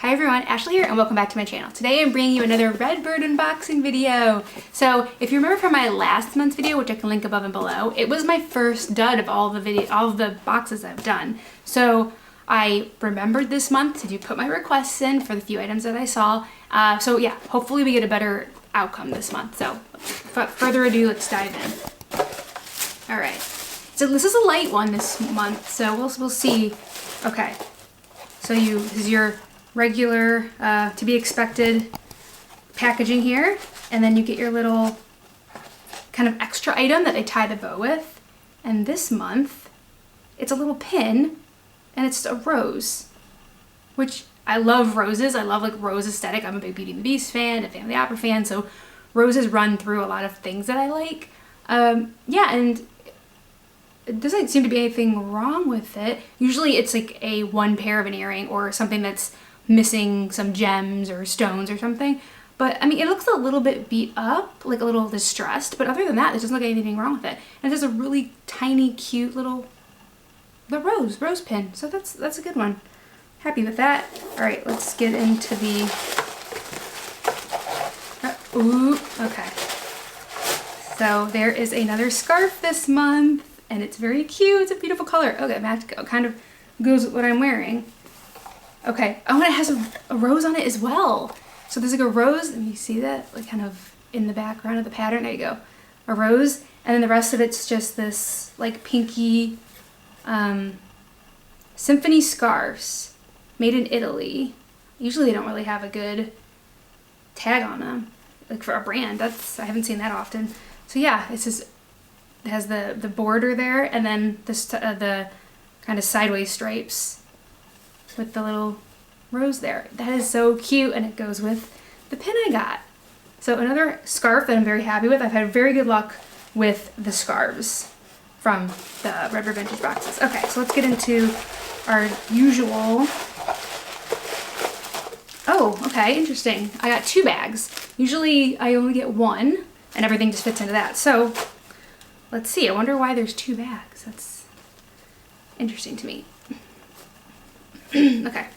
Hi everyone, Ashley here and welcome back to my channel. Today I'm bringing you another Redbird unboxing video. So if you remember from my last month's video, which I can link above and below, it was my first dud of all of the boxes I've done. So I remembered this month to put my requests in for the few items that I saw. So yeah, hopefully we get a better outcome this month. So without further ado, let's dive in. All right, so this is a light one this month, so we'll see. Okay, so this is your regular to be expected packaging here, and then you get your little kind of extra item that they tie the bow with. And this month it's a little pin and it's a rose, which I love roses. I love like rose aesthetic. I'm a big Beauty and the Beast fan, a Family Opera fan, so roses run through a lot of things that I like. Yeah, and it doesn't seem to be anything wrong with it. Usually it's like a one pair of an earring or something that's missing some gems or stones or something. But I mean, it looks a little bit beat up, like a little distressed, but other than that, there doesn't look anything wrong with it. And it has a really tiny, cute little rose pin. So that's a good one. Happy with that. All right, let's get into the, ooh, okay. So there is another scarf this month. And it's very cute. It's a beautiful color. Okay, it kind of goes with what I'm wearing. Okay. Oh, and it has a rose on it as well. So there's like a rose, and you see that like kind of in the background of the pattern. There you go. A rose, and then the rest of it's just this like pinky symphony scarves made in Italy. Usually they don't really have a good tag on them, like for a brand. I haven't seen that often. So yeah, it's just. It has the border there, and then the kind of sideways stripes with the little rose there. That is so cute, and it goes with the pin I got. So another scarf that I'm very happy with. I've had very good luck with the scarves from the Redbird Vintage boxes. Okay, so let's get into our usual. Oh, okay, interesting. I got 2 bags. Usually I only get 1, and everything just fits into that. So let's see, I wonder why there's 2 bags. That's interesting to me. Okay.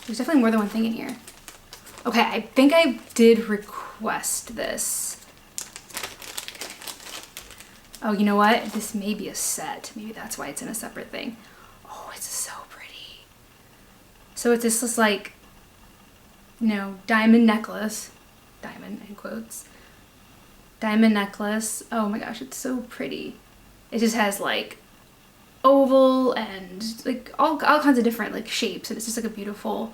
There's definitely more than one thing in here. Okay, I think I did request this. Oh, you know what? This may be a set. Maybe that's why it's in a separate thing. Oh, it's so pretty. So it's this like, you know, diamond necklace. Diamond in quotes. Diamond necklace. Oh my gosh, it's so pretty. It just has like oval and like all kinds of different like shapes, and it's just like a beautiful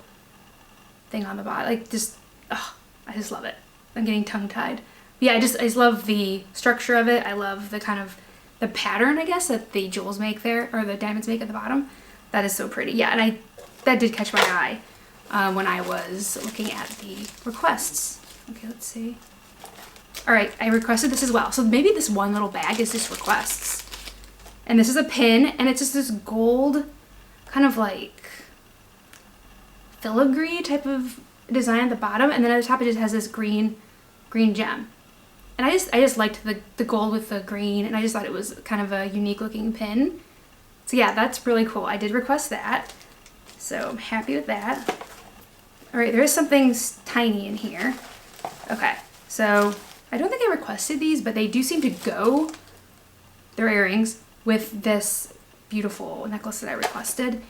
thing on the bottom. Like just, oh, I just love it. I'm getting tongue-tied. Yeah, I just love the structure of it. I love the kind of the pattern, I guess, that the jewels make there, or the diamonds make at the bottom. That is so pretty. Yeah, and that did catch my eye when I was looking at the requests. Okay, let's see. All right, I requested this as well. So maybe this one little bag is just requests. And this is a pin, and it's just this gold kind of like filigree type of design at the bottom, and then at the top it just has this green gem. And I just liked the gold with the green, and I just thought it was kind of a unique looking pin. So yeah, that's really cool. I did request that, so I'm happy with that. All right, there is something tiny in here. Okay, so I don't think I requested these, but they do seem to go, they're earrings, with this beautiful necklace that I requested.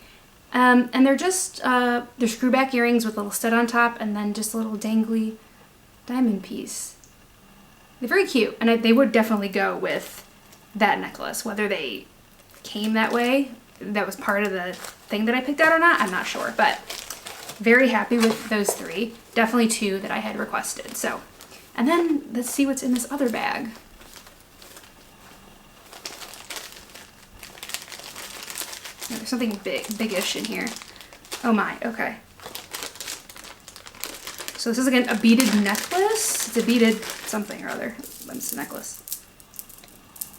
And they're just, they're screwback earrings with a little stud on top, and then just a little dangly diamond piece. They're very cute, and they would definitely go with that necklace. Whether they came that way, that was part of the thing that I picked out or not, I'm not sure. But very happy with those 3. Definitely 2 that I had requested, so. And then let's see what's in this other bag. Oh, there's something biggish in here. Oh my, okay. So this is again a beaded necklace. It's a beaded something or other. It's a necklace.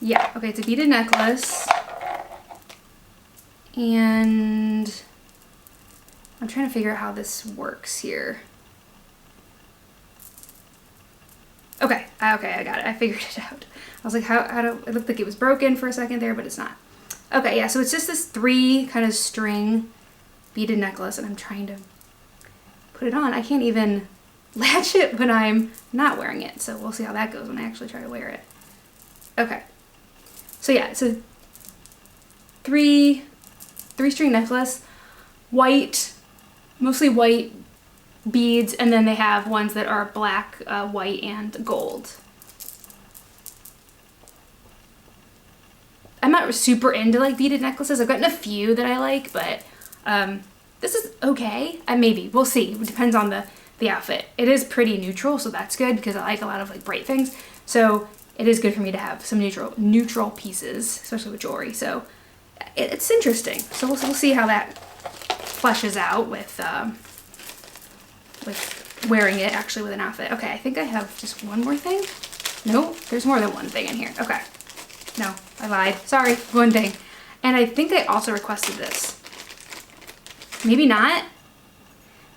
Yeah, okay, it's a beaded necklace. And I'm trying to figure out how this works here. Okay, I got it. I figured it out. I was like, how do, it looked like it was broken for a second there, but it's not. Okay, yeah, so it's just this 3 kind of string beaded necklace, and I'm trying to put it on. I can't even latch it when I'm not wearing it, so we'll see how that goes when I actually try to wear it. Okay, so yeah, it's a three-string necklace, white, mostly white beads, and then they have ones that are black, white, and gold. I'm not super into like beaded necklaces. I've gotten a few that I like, but this is okay. Maybe, we'll see. It depends on the outfit. It is pretty neutral, so that's good because I like a lot of like bright things. So it is good for me to have some neutral pieces, especially with jewelry. So it's interesting. So we'll see how that fleshes out with wearing it actually with an outfit. Okay, I think I have just one more thing. Nope, there's more than one thing in here. Okay. No, I lied. Sorry, one thing. And I think I also requested this. Maybe not.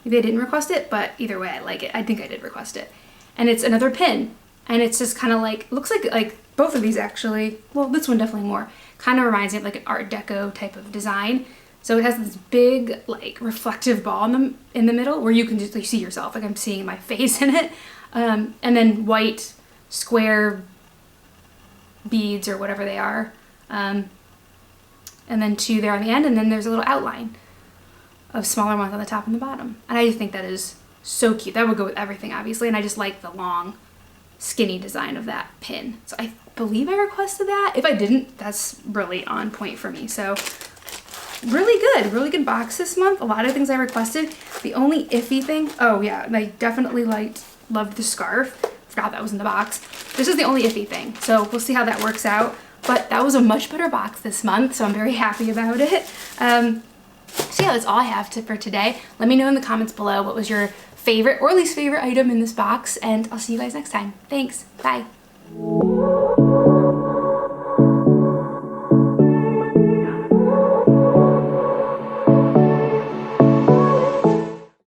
Maybe I didn't request it, but either way, I like it. I think I did request it. And it's another pin. And it's just kind of like, looks like both of these actually, well, this one definitely more, kind of reminds me of like an Art Deco type of design. So it has this big, like, reflective ball in the middle where you can just like, see yourself. Like I'm seeing my face in it. And then white square beads or whatever they are, and then two there on the end, and then there's a little outline of smaller ones on the top and the bottom. And I just think that is so cute. That would go with everything, obviously, and I just like the long skinny design of that pin. So I believe I requested that. If I didn't, that's really on point for me. So really good box this month. A lot of things I requested. The only iffy thing, oh yeah, I definitely loved the scarf. Forgot that was in the box. This is the only iffy thing, so we'll see how that works out. But that was a much better box this month, so I'm very happy about it. So yeah, that's all I have for today. Let me know in the comments below what was your favorite or least favorite item in this box, and I'll see you guys next time. Thanks, bye.